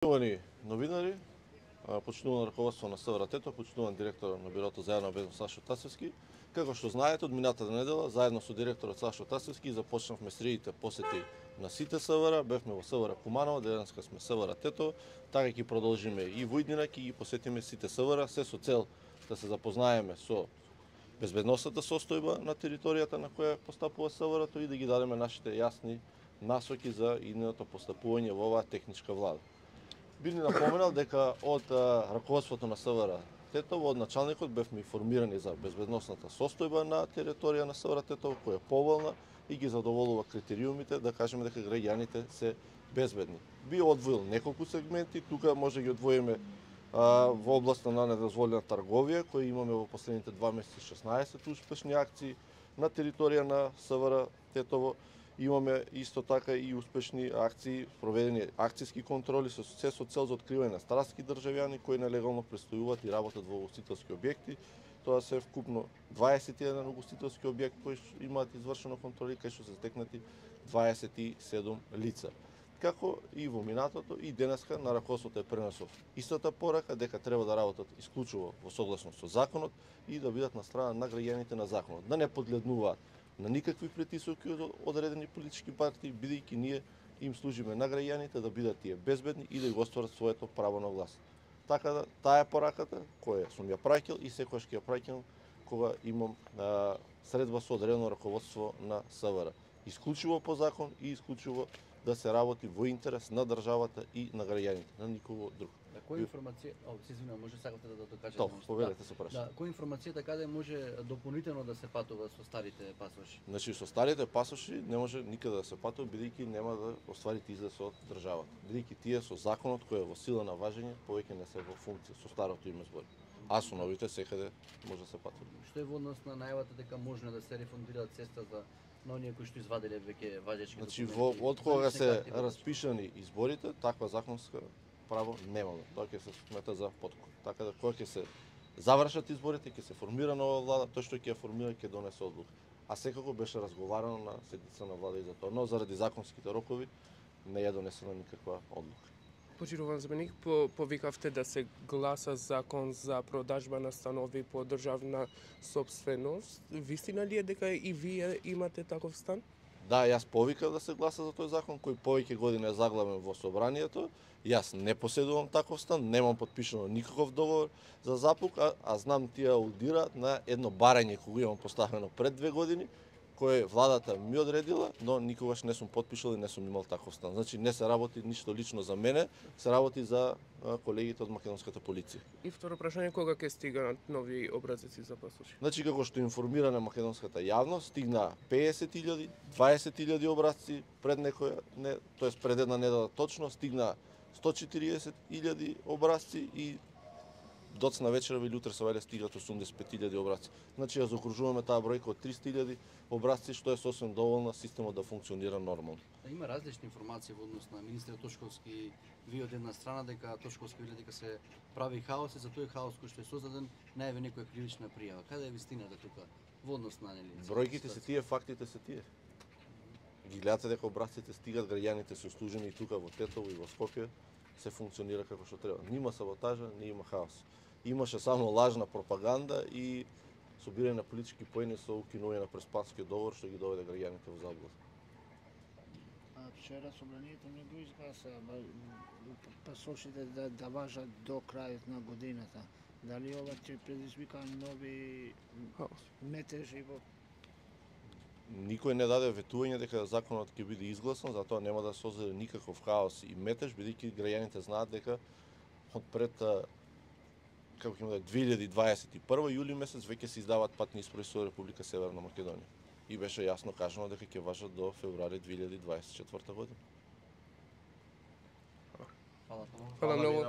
Почитувани новинари, почитувано раководство на СВР Тетово, почитуван директор на бирото заедно без Сашо Тасевски. Како што знаете, од минатата недела, заедно со директорот Сашо Тасевски, започнавме средите посети на сите СВР, бевме во СВР Куманово, денеска сме СВР Тетово, така ќе продолжиме и во иднина, ќе ги посетиме сите СВР, се со цел да се запознаеме со безбедносната состојба на територијата на која постапува СВР-то и да ги дадеме нашите јасни насоки за идното постапување во оваа техничка влада. Би ни напоменал дека од раководството на СВР Тетово, од началникот бевме информирани за безбедносната состојба на територија на СВР Тетово, која е поволна и ги задоволува критериумите да кажеме дека граѓаните се безбедни. Би одвоил неколку сегменти, тука може да ги одвоиме во областа на недозволена трговија, која имаме во последните 2 месеци 16 успешни акции на територија на СВР Тетово. Имаме исто така и успешни акции, проведени акцијски контроли со цел за откривање на странски државјани кои нелегално престојуваат и работат во угостителски објекти. Тоа се вкупно 21 угостителски објекти кои имаат извршено контроли, кај што се стекнати 27 лица. Како и во минатото и денеска на раководството е пренесов истата порака дека треба да работат исклучиво во согласно со законот и да бидат на страна на граѓаните на законот, да не подледнуваат на никакви притисоки од одредени политички партии, бидејќи ние им служиме на граѓаните да бидат тие безбедни и да го остварат своето право на глас. Така да, таа е пораката која сум ја праќал и секогаш ќе ја праќам кога имам средба со одредено раководство на СВР. Исклучиво по закон и исклучиво да се работи во интерес на државата и на граѓаните, на никого друг. Да, која информација, се извинувам, може сакате да докажете? Тоа, повелете се праша. Да, која информацијата каде може дополнително да се патува со старите пасоши? Значи со старите пасоши не може никаде да се патува бидејќи нема да остварите излез од државата. Бидејќи тие со законот кој е во сила на важење повеќе не се во функција, со старото име збори. А со новите секаде може да се патува. Што е во однос на најавата дека можно да се рефундираат средствата на оние кои што изваделе веќе важечки документи? Значи од кога се распишани изборите, таква законска право немаме. Тоа ќе се смета за подкуп. Така да кога ќе се завршат изборите, ќе се формира нова влада, тој што ќе ја формира ќе донесе одлука. А секако беше разговарано на седница на влада и за тоа, но заради законските рокови не ја донесена никаква одлука. Почитуван заменик, повикавте да се гласа закон за продажба на станови по државна сопственост. Вистина ли е дека и вие имате таков стан? Да, јас повикав да се гласа за тој закон кој повеќе години е заглавен во собранието. Јас не поседувам таков стан, немам подпишано никаков договор за запук, а знам тие аудираат на едно барање кога имам поставено пред 2 години, кое владата ми одредила, но никогаш не сум подпишал и не сум имал таков стан. Значи не се работи ништо лично за мене, се работи за колегите од македонската полиција. И второ прашање, кога ќе стигаат нови образеци за пасоши? Значи како што информира на македонската јавност, стигна 50.000, 20.000 образци пред некоја, тоест пред една недела точно, стигна 140.000 образци и доцна вечера или утре савајле стигат 85.000 образци. Значи ја заокружуваме таа бројка од 300.000 образци, што е сосем доволна системот да функционира нормално. Има различни информации во однос на министер Тошковски. Ви од една страна дека Тошковски вели дека се прави хаос и за тој хаос кој што е создаден најаве некоја кривична пријава. Каде е вистината тука во однос на нели? Бројките се тие, фактите се тие. Ги гледате дека образците стигат, граѓаните се услужени и тука во Тетово и во Скопје се функционира како што треба. Нима саботажа, не има хаос. Имаше само лажна пропаганда и собирање на политички поени со укинување на Преспанскиот договор што ги доведе граѓаните во заблуда. Вчера собранието не го изгласа пасошите да важат до крајот на годината. Дали ова ќе предизвика нови метежи во... Никој не даде ветување дека законот ќе биде изгласан, затоа нема да се создаде никаков хаос и метеж, бидејќи граѓаните знаат дека од пред како ќе да 2021 јули месец веќе се издаваат патни исправи со Република Северна Македонија. И беше јасно кажано дека ќе важат до февруари 2024 година. Фала Фала многу.